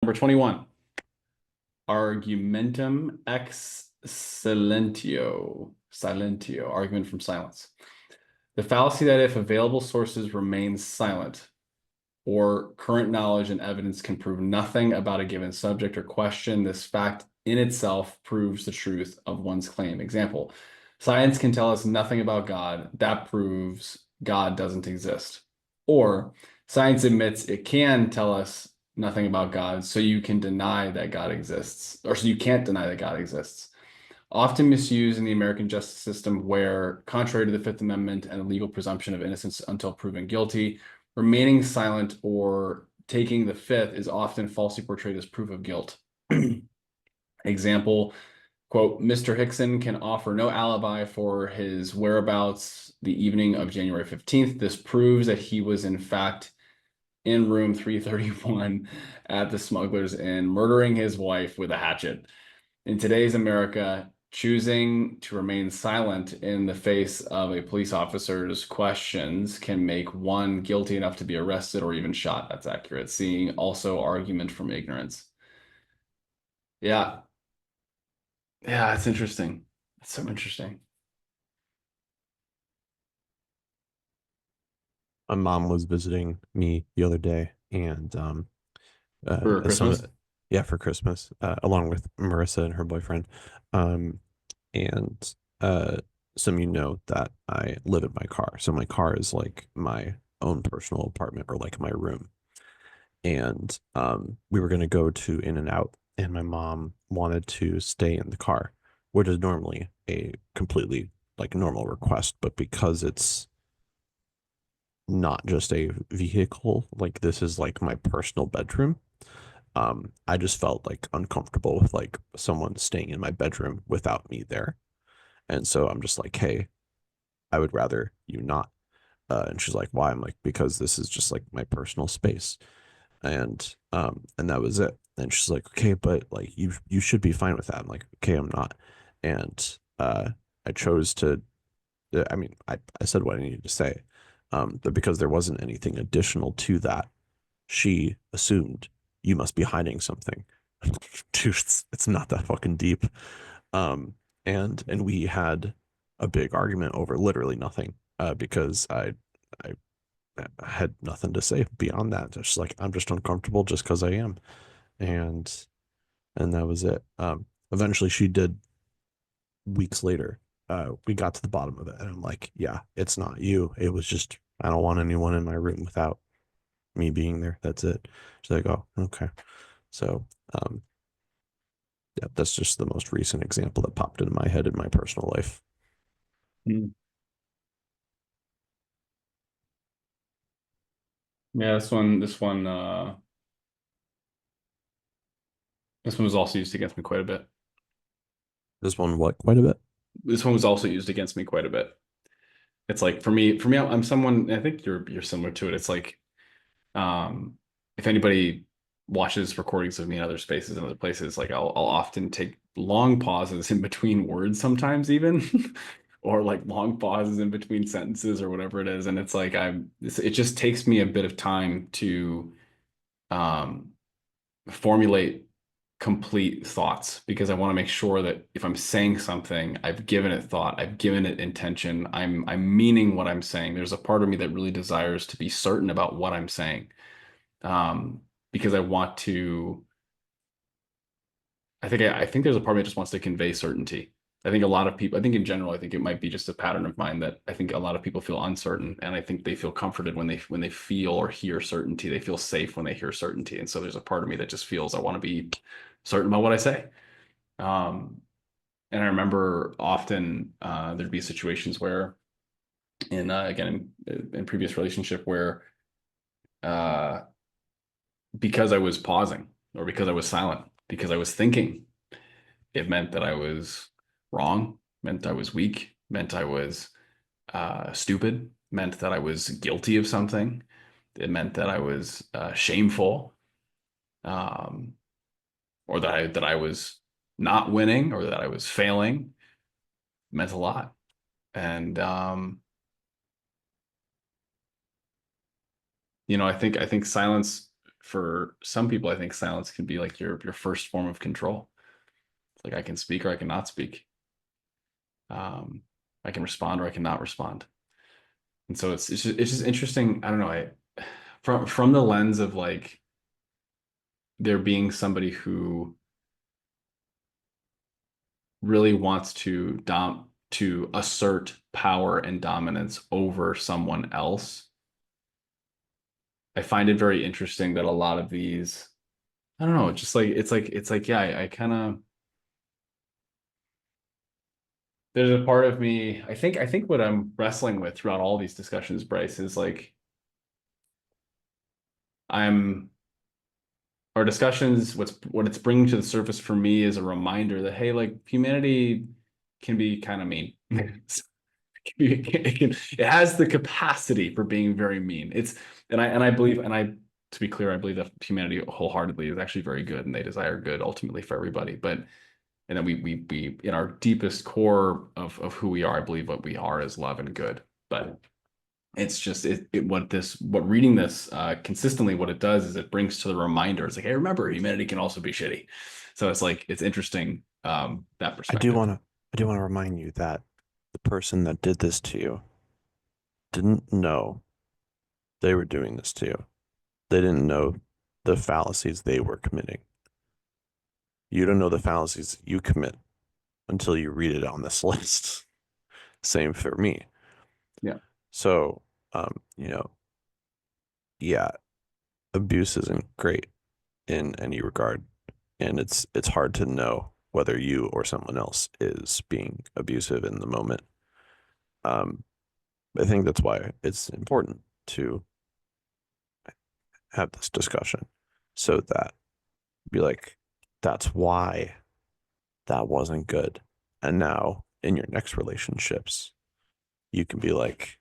Number 21. Argumentum ex silentio. Silentio. Argument from silence. The fallacy that if available sources remain silent, or current knowledge and evidence can prove nothing about a given subject or question, this fact in itself proves the truth of one's claim. Example, science can tell us nothing about God. That proves God doesn't exist. Or science admits it can tell us nothing about God, so you can deny that God exists, or so you can't deny that God exists. Often misused in the American justice system, where, contrary to the Fifth Amendment and the legal presumption of innocence until proven guilty, remaining silent or taking the fifth is often falsely portrayed as proof of guilt. Example, quote, Mr. Hickson can offer no alibi for his whereabouts the evening of January 15th. This proves that he was in fact in room 331 at the Smuggler's Inn, murdering his wife with a hatchet. In today's America, choosing to remain silent in the face of a police officer's questions can make one guilty enough to be arrested or even shot. That's accurate. Seeing also argument from ignorance. Yeah. Yeah, it's interesting. It's so interesting. My mom was visiting me the other day, and For some Christmas? yeah, for Christmas, along with Marissa and her boyfriend. Um, and some of you know that I live in my car, so my car is like my own personal apartment or like my room. And we were gonna go to In and Out, and my mom wanted to stay in the car, which is normally a completely like normal request, but because it's not just a vehicle, like this is like my personal bedroom. I just felt like uncomfortable with like someone staying in my bedroom without me there. And so I'm just like, hey, I would rather you not. And she's like, why? I'm like, because this is just like my personal space. And that was it. And she's like, okay, but like you should be fine with that. I'm like, okay, I'm not. And I chose to I mean, I said what I needed to say. But because there wasn't anything additional to that, she assumed you must be hiding something. Dude, it's not that fucking deep. Um, and we had a big argument over literally nothing. Because I had nothing to say beyond that. Just like I'm just uncomfortable just because I am. And and that was it. Eventually she did weeks later. We got to the bottom of it, and I'm like, yeah, it's not you. It was just I don't want anyone in my room without me being there. That's it. She's like, oh, okay. So, yeah, that's just the most recent example that popped into my head in my personal life. Mm. Yeah, this one was also used against me quite a bit. This one, what, quite a bit. This one was also used against me quite a bit. It's like for me, I'm someone, I think you're similar to it. It's like Um, if anybody watches recordings of me in other spaces and other places, like I'll often take long pauses in between words sometimes even, or like long pauses in between sentences or whatever it is. And it's like it just takes me a bit of time to um, formulate complete thoughts because I want to make sure that if I'm saying something, I've given it thought, I've given it intention, I'm meaning what I'm saying. There's a part of me that really desires to be certain about what I'm saying um, because I want to. I think there's a part of me that just wants to convey certainty. I think a lot of people. I think in general, I think it might be just a pattern of mine that I think a lot of people feel uncertain, and I think they feel comforted when they feel or hear certainty. They feel safe when they hear certainty, and so there's a part of me that just feels I want to be certain about what I say. Um, and I remember often there'd be situations where, again in previous relationship where uh, because I was pausing or because I was silent, because I was thinking, it meant that I was wrong, meant I was weak, meant I was stupid, meant that I was guilty of something. It meant that I was shameful, um, or that I was not winning, or that I was failing. It meant a lot, and I think silence for some people, I think silence can be like your first form of control. It's like I can speak or I cannot speak. I can respond or I cannot respond. And so it's just interesting. I don't know. From the lens of like there being somebody who really wants to assert power and dominance over someone else. I find it very interesting that a lot of these, I don't know, just like yeah, I kind of there's a part of me, I think what I'm wrestling with throughout all these discussions, Bryce, is like I'm our discussions, what it's bringing to the surface for me is a reminder that hey, like humanity can be kind of mean. It has the capacity for being very mean. I believe, to be clear, I believe that humanity wholeheartedly is actually very good and they desire good ultimately for everybody. But and then we in our deepest core of who we are, I believe what we are is love and good. But it's just what reading this consistently, what it does is it brings to the reminder. It's like, hey, remember, humanity can also be shitty. So it's like it's interesting that I do perspective. want to I do want to remind you that the person that did this to you didn't know they were doing this to you. They didn't know the fallacies they were committing. You don't know the fallacies you commit until you read it on this list. Same for me. Yeah. So, you know, yeah, abuse isn't great in any regard, and it's hard to know whether you or someone else is being abusive in the moment. Um, I think that's why it's important to have this discussion so that be like, that's why that wasn't good. And now in your next relationships, you can be like,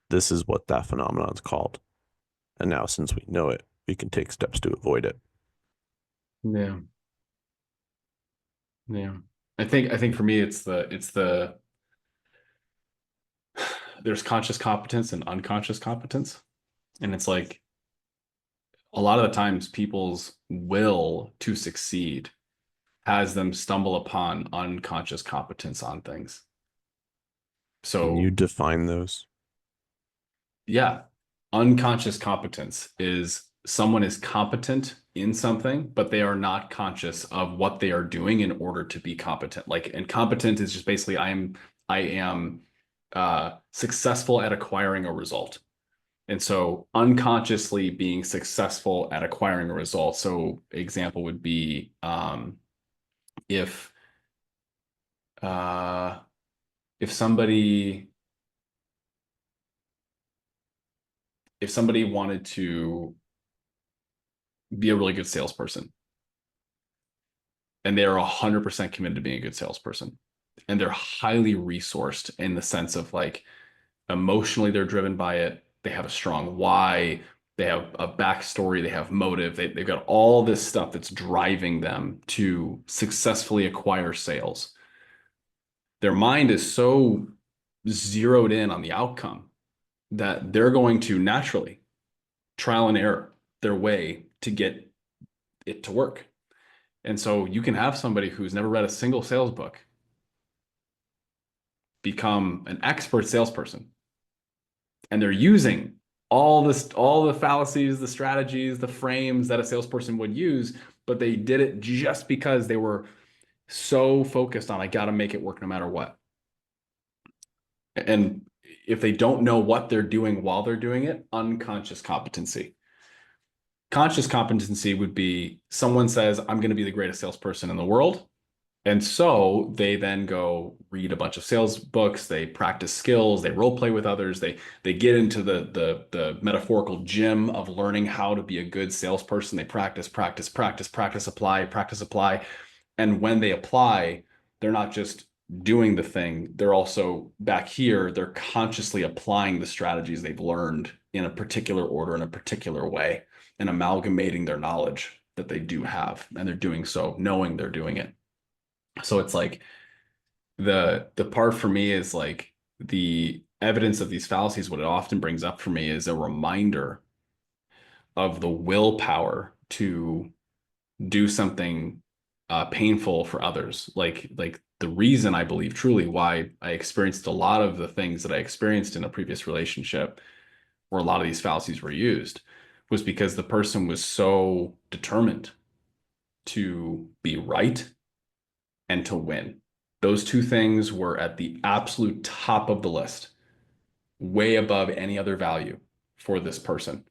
this is what that phenomenon is called. And now since we know it, we can take steps to avoid it. Yeah. Yeah. I think for me it's the there's conscious competence and unconscious competence. And it's like a lot of the times people's will to succeed has them stumble upon unconscious competence on things. Can you So define those? yeah, unconscious competence is someone is competent in something, but they are not conscious of what they are doing in order to be competent. Like, and competent is just basically I am successful at acquiring a result. And so unconsciously being successful at acquiring a result. So example would be if uh, if somebody if somebody wanted to be a really good salesperson and they are 100% committed to being a good salesperson and they're highly resourced in the sense of like emotionally they're driven by it, they have a strong why, they have a backstory, they have motive, they've got all this stuff that's driving them to successfully acquire sales. Their mind is so zeroed in on the outcome that they're going to naturally trial and error their way to get it to work. And so you can have somebody who's never read a single sales book become an expert salesperson, and they're using all the fallacies, the strategies, the frames that a salesperson would use, but they did it just because they were so focused on I got to make it work no matter what. And if they don't know what they're doing while they're doing it, unconscious competency. Conscious competency would be someone says, I'm going to be the greatest salesperson in the world. And so they then go read a bunch of sales books, they practice skills, they role play with others, they get into the metaphorical gym of learning how to be a good salesperson. They practice, apply. And when they apply, they're not just doing the thing, they're also back here, they're consciously applying the strategies they've learned in a particular order, in a particular way, and amalgamating their knowledge that they do have. And they're doing so knowing they're doing it. So it's like the part for me is like the evidence of these fallacies, what it often brings up for me is a reminder of the willpower to do something painful for others. Like the reason I believe truly why I experienced a lot of the things that I experienced in a previous relationship where a lot of these fallacies were used was because the person was so determined to be right and to win. Those two things were at the absolute top of the list, way above any other value for this person.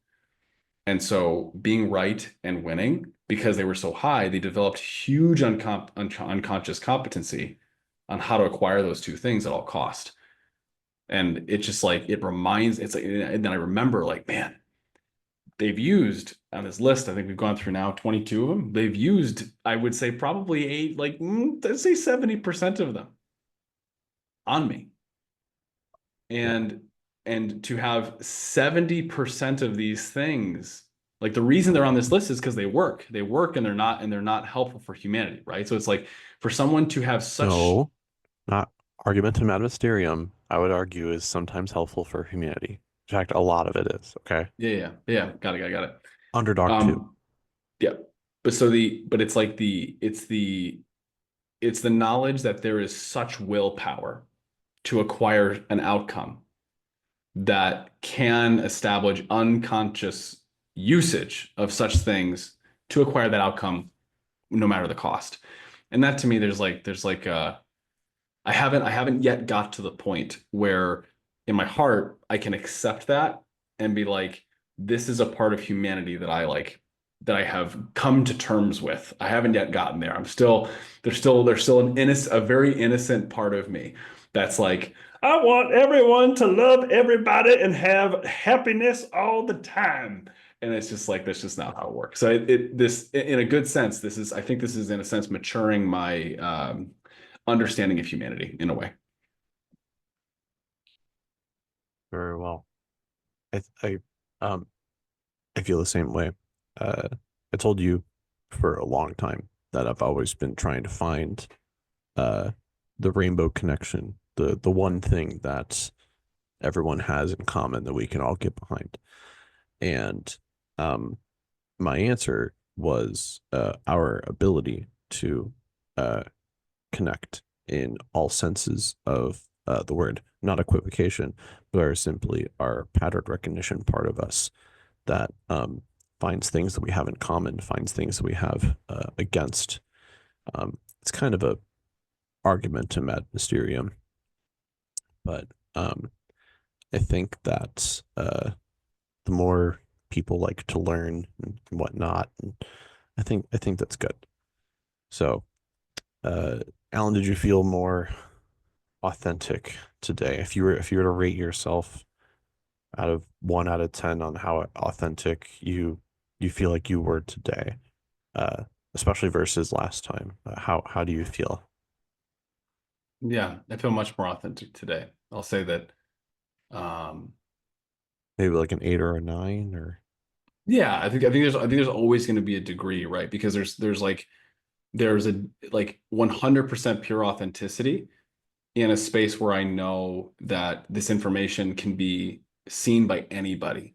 And so being right and winning, because they were so high, they developed huge unconscious competency on how to acquire those two things at all cost. And it's just like, it's like, and then I remember like, man, they've used on this list, I think we've gone through now 22 of them. They've used, I would say probably eight, like, let's say 70% of them on me. Yeah. And to have 70% of these things, like the reason they're on this list is because they work and they're not helpful for humanity, right? So it's like for someone to have such, No, not argumentum ad mysterium, I would argue is sometimes helpful for humanity. In fact, a lot of it is, okay? yeah, got it. Underdog too. um yeah, but it's like it's the knowledge that there is such willpower to acquire an outcome that can establish unconscious usage of such things to acquire that outcome no matter the cost. And that to me, there's like I haven't yet got to the point where in my heart I can accept that and be like, this is a part of humanity that I like, that I have come to terms with. I haven't yet gotten there. There's still a very innocent part of me that's like, I want everyone to love everybody and have happiness all the time. And it's just like, that's just not how it works. So this, in a good sense, I think this is in a sense maturing my understanding of humanity in a way. Very well. I I um I feel the same way. Uh, I told you for a long time that I've always been trying to find uh the rainbow connection, the one thing that everyone has in common that we can all get behind. And um my answer was our ability to uh connect in all senses of the word, not equivocation, but are simply our pattern recognition part of us that finds things that we have in common, finds things that we have against. It's kind of a argumentum ad mysterium, but I think that the more people like to learn and whatnot, and I think that's good. So, uh, Alan, did you feel more authentic today? If you were to rate yourself out of 1 out of 10 on how authentic you feel like you were today, uh, especially versus last time, how do you feel? Yeah, I feel much more authentic today. I'll say that. Um, Maybe like an 8 or a 9 or yeah, I think there's always going to be a degree, right? Because there's a like 100% pure authenticity in a space where I know that this information can be seen by anybody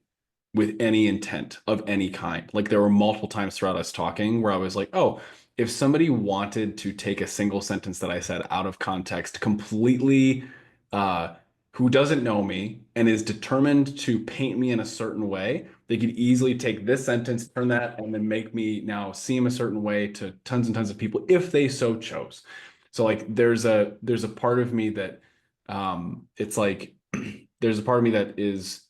with any intent of any kind. Like there were multiple times throughout us talking where I was like, oh, if somebody wanted to take a single sentence that I said out of context completely, uh, who doesn't know me and is determined to paint me in a certain way, they could easily take this sentence, turn that, and then make me now seem a certain way to tons and tons of people if they so chose. So like there's a part of me that it's like there's a part of me that is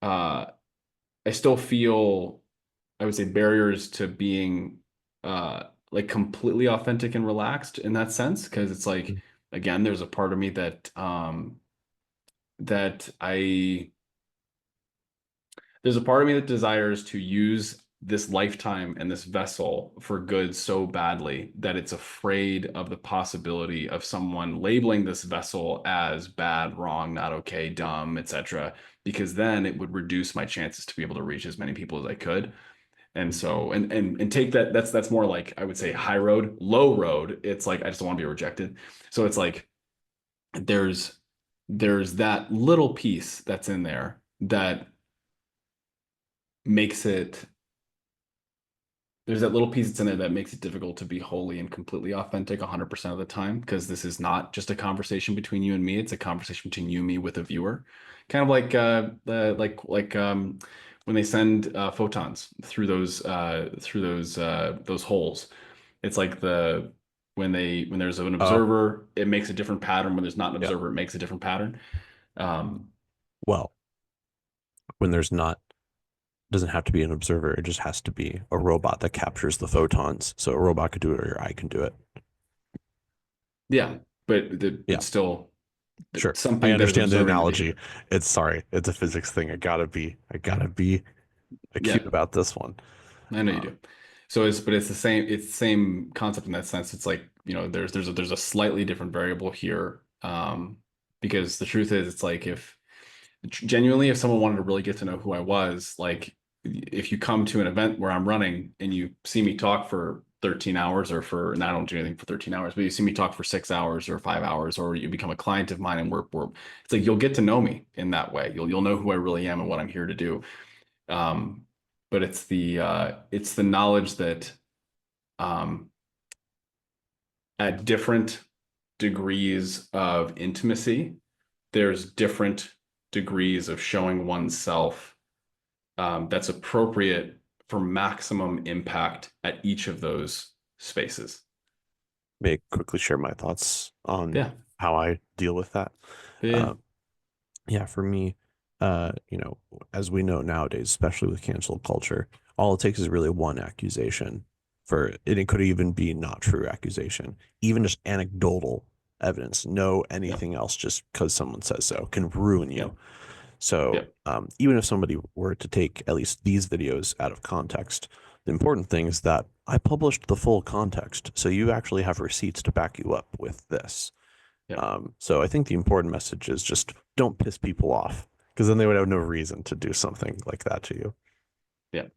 uh I still feel, I would say, barriers to being like completely authentic and relaxed in that sense. Because it's like, again, there's a part of me that that I there's a part of me that desires to use this lifetime and this vessel for good so badly that it's afraid of the possibility of someone labeling this vessel as bad, wrong, not okay, dumb, etc. Because then it would reduce my chances to be able to reach as many people as I could. And so, and take that, that's more like, I would say, high road. Low road, it's like I just don't want to be rejected. So it's like there's there's that little piece that's in there that makes it, there's that little piece that's in there that makes it difficult to be wholly and completely authentic 100% of the time, because this is not just a conversation between you and me, it's a conversation between you and me with a viewer. Kind of like when they send photons through those holes. It's like when there's an Oh, observer, it makes a different pattern. When there's not an yeah. observer, it makes a different pattern. Um, Well, when there's not, doesn't have to be an observer. It just has to be a robot that captures the photons. So a robot could do it or your eye can do it. yeah, but Yeah, it's still sure. I something that is understand the observing the analogy. behavior. It's a physics thing. I gotta be acute Yeah, about this one. I know you Uh, do. So it's the same concept in that sense. It's like, there's a slightly different variable here. Because the truth is, it's like, if genuinely, if someone wanted to really get to know who I was, like, if you come to an event where I'm running and you see me talk for 13 hours, and I don't do anything for 13 hours, but you see me talk for 6 hours or 5 hours, or you become a client of mine and it's like, you'll get to know me in that way. You'll know who I really am and what I'm here to do. Um, but it's the knowledge that, um, at different degrees of intimacy, there's different degrees of showing oneself, that's appropriate for maximum impact at each of those spaces. may quickly share my thoughts on Yeah. how I deal with that. Yeah. Uh, yeah, for me, as we know nowadays, especially with cancel culture, all it takes is really one accusation and it could even be not true accusation, even just anecdotal evidence, no Yeah. anything else, just because someone says so can ruin Yeah. you. So, Yeah. even if somebody were to take at least these videos out of context, the important thing is that I published the full context. So you actually have receipts to back you up with this. Yeah. So I think the important message is just don't piss people off because then they would have no reason to do something like that to you. Yeah.